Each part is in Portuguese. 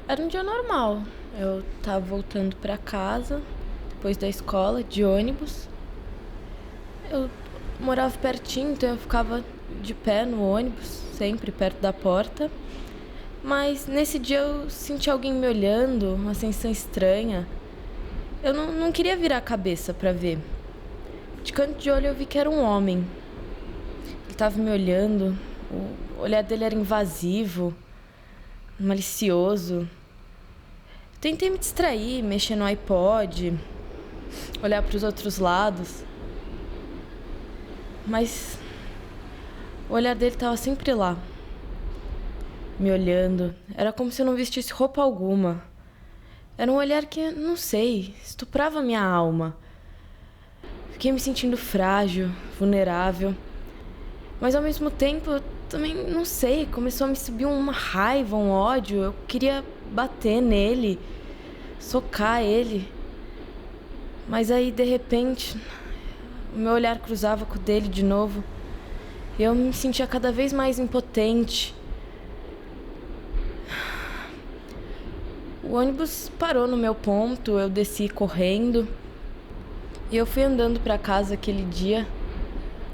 Era um dia normal. Eu tava voltando pra casa, depois da escola, de ônibus. Eu morava pertinho, então eu ficava de pé no ônibus, sempre perto da porta. Mas nesse dia eu senti alguém me olhando, uma sensação estranha. Eu não queria virar a cabeça pra ver. De canto de olho eu vi que era um homem. Ele tava me olhando, o olhar dele era invasivo, malicioso. Tentei me distrair, mexer no iPod, olhar para os outros lados. Mas o olhar dele estava sempre lá, me olhando. Era como se eu não vestisse roupa alguma. Era um olhar que, não sei, estuprava minha alma. Fiquei me sentindo frágil, vulnerável. Mas ao mesmo tempo, eu também, não sei, começou a me subir uma raiva, um ódio. Eu queria bater nele, socar ele. Mas aí, de repente, o meu olhar cruzava com o dele de novo. E eu me sentia cada vez mais impotente. O ônibus parou no meu ponto, eu desci correndo. E eu fui andando para casa aquele dia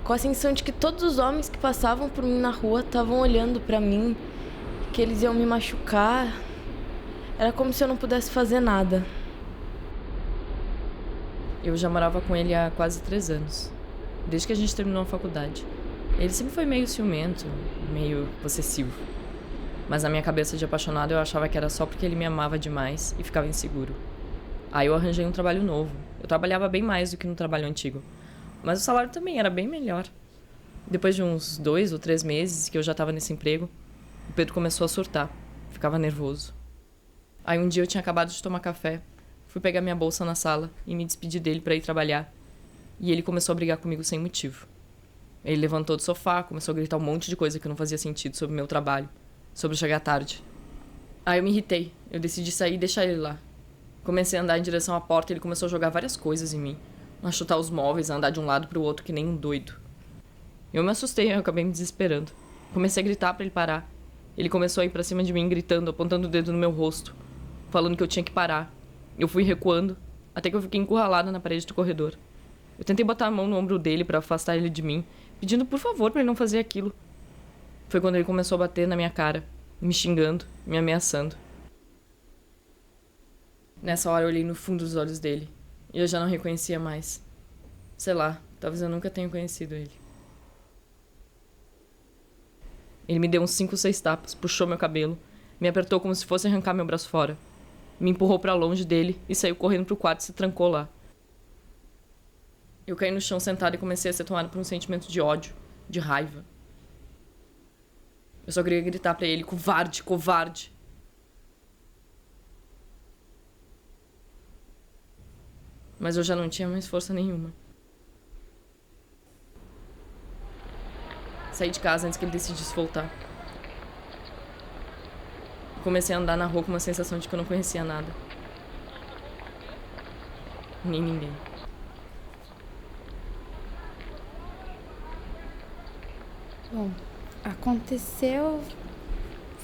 com a sensação de que todos os homens que passavam por mim na rua estavam olhando para mim, que eles iam me machucar. Era como se eu não pudesse fazer nada. Eu já morava com ele há quase 3 anos, desde que a gente terminou a faculdade. Ele sempre foi meio ciumento, meio possessivo. Mas na minha cabeça de apaixonado eu achava que era só porque ele me amava demais e ficava inseguro. Aí eu arranjei um trabalho novo. Eu trabalhava bem mais do que no trabalho antigo. Mas o salário também era bem melhor. Depois de uns 2 ou 3 meses que eu já estava nesse emprego, o Pedro começou a surtar. Ficava nervoso. Aí um dia eu tinha acabado de tomar café. Fui pegar minha bolsa na sala e me despedir dele para ir trabalhar. E ele começou a brigar comigo sem motivo. Ele levantou do sofá, começou a gritar um monte de coisa que não fazia sentido sobre o meu trabalho, sobre chegar tarde. Aí eu me irritei. Eu decidi sair e deixar ele lá. Comecei a andar em direção à porta e ele começou a jogar várias coisas em mim. A chutar os móveis, a andar de um lado pro outro que nem um doido. Eu me assustei, eu acabei me desesperando. Comecei a gritar para ele parar. Ele começou a ir pra cima de mim, gritando, apontando o dedo no meu rosto, falando que eu tinha que parar. Eu fui recuando, até que eu fiquei encurralada na parede do corredor. Eu tentei botar a mão no ombro dele para afastar ele de mim, pedindo por favor para ele não fazer aquilo. Foi quando ele começou a bater na minha cara, me xingando, me ameaçando. Nessa hora eu olhei no fundo dos olhos dele, e eu já não reconhecia mais. Sei lá, talvez eu nunca tenha conhecido ele. Ele me deu uns 5 ou 6 tapas, puxou meu cabelo, me apertou como se fosse arrancar meu braço fora. Me empurrou pra longe dele e saiu correndo pro quarto e se trancou lá. Eu caí no chão sentada e comecei a ser tomada por um sentimento de ódio, de raiva. Eu só queria gritar pra ele, covarde, covarde. Mas eu já não tinha mais força nenhuma. Saí de casa antes que ele decidisse voltar. Comecei a andar na rua com uma sensação de que eu não conhecia nada. Nem ninguém. Bom, aconteceu...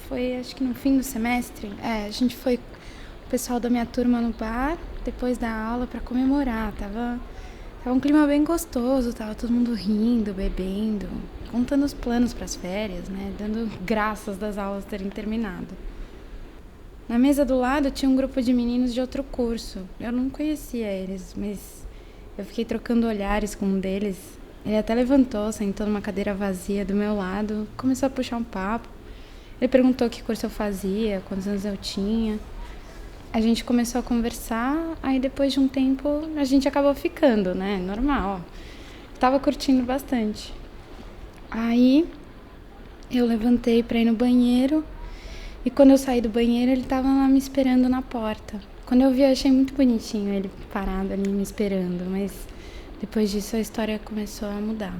Foi, acho que no fim do semestre. A gente foi o pessoal da minha turma no bar, depois da aula, pra comemorar. Tava um clima bem gostoso, tava todo mundo rindo, bebendo, contando os planos pras férias, né? Dando graças das aulas terem terminado. Na mesa do lado tinha um grupo de meninos de outro curso. Eu não conhecia eles, mas eu fiquei trocando olhares com um deles. Ele até levantou, sentou numa cadeira vazia do meu lado, começou a puxar um papo. Ele perguntou que curso eu fazia, quantos anos eu tinha. A gente começou a conversar, aí depois de um tempo a gente acabou ficando, né? Normal. Tava curtindo bastante. Aí eu levantei pra ir no banheiro. E quando eu saí do banheiro, ele tava lá me esperando na porta. Quando eu vi, eu achei muito bonitinho ele parado ali me esperando, mas depois disso a história começou a mudar.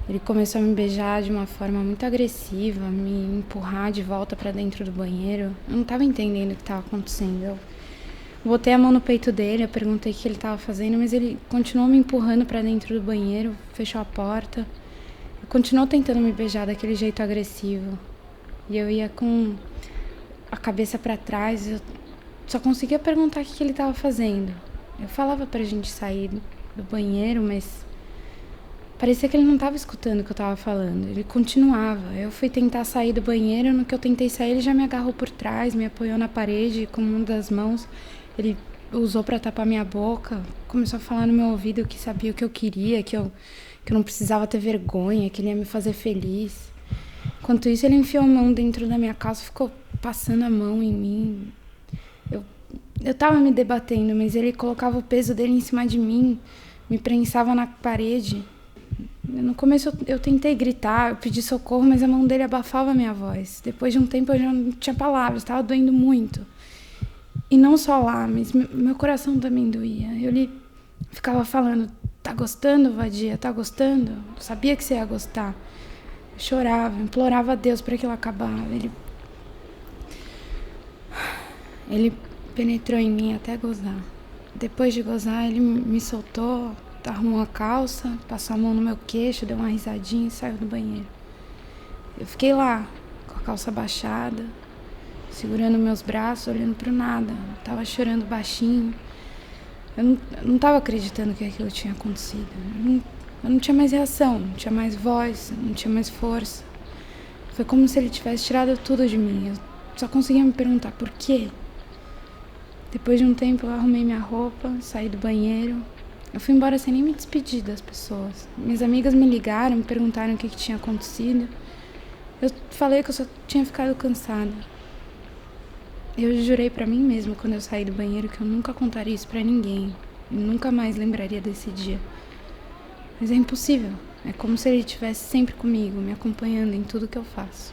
Ele começou a me beijar de uma forma muito agressiva, me empurrar de volta pra dentro do banheiro. Eu não tava entendendo o que tava acontecendo. Eu botei a mão no peito dele, eu perguntei o que ele tava fazendo, mas ele continuou me empurrando pra dentro do banheiro, fechou a porta. Continuou tentando me beijar daquele jeito agressivo. E eu ia com a cabeça pra trás. Eu só conseguia perguntar o que ele tava fazendo. Eu falava pra gente sair do banheiro, mas parecia que ele não tava escutando o que eu tava falando. Ele continuava. Eu fui tentar sair do banheiro, no que eu tentei sair, ele já me agarrou por trás, me apoiou na parede com uma das mãos. Ele usou pra tapar minha boca, começou a falar no meu ouvido que sabia o que eu queria, que eu não precisava ter vergonha, que ele ia me fazer feliz. Enquanto isso, ele enfiou a mão dentro da minha calça, ficou passando a mão em mim. Eu tava me debatendo, mas ele colocava o peso dele em cima de mim, me prensava na parede. No começo eu tentei gritar, eu pedi socorro, mas a mão dele abafava a minha voz. Depois de um tempo eu já não tinha palavras, estava doendo muito. E não só lá, mas meu coração também doía. Ele ficava falando, tá gostando, vadia? Tá gostando? Eu sabia que você ia gostar. Eu chorava, implorava a Deus para que ela acabasse. Ele penetrou em mim até gozar. Depois de gozar, ele me soltou, arrumou a calça, passou a mão no meu queixo, deu uma risadinha e saiu do banheiro. Eu fiquei lá, com a calça baixada, segurando meus braços, olhando pro nada. Eu tava chorando baixinho. Eu não tava acreditando que aquilo tinha acontecido. Eu não tinha mais reação, não tinha mais voz, não tinha mais força. Foi como se ele tivesse tirado tudo de mim. Eu só conseguia me perguntar por quê. Depois de um tempo eu arrumei minha roupa, saí do banheiro. Eu fui embora sem nem me despedir das pessoas. Minhas amigas me ligaram, me perguntaram o que tinha acontecido. Eu falei que eu só tinha ficado cansada. Eu jurei pra mim mesma quando eu saí do banheiro que eu nunca contaria isso pra ninguém. E nunca mais lembraria desse dia. Mas é impossível. É como se ele estivesse sempre comigo, me acompanhando em tudo que eu faço.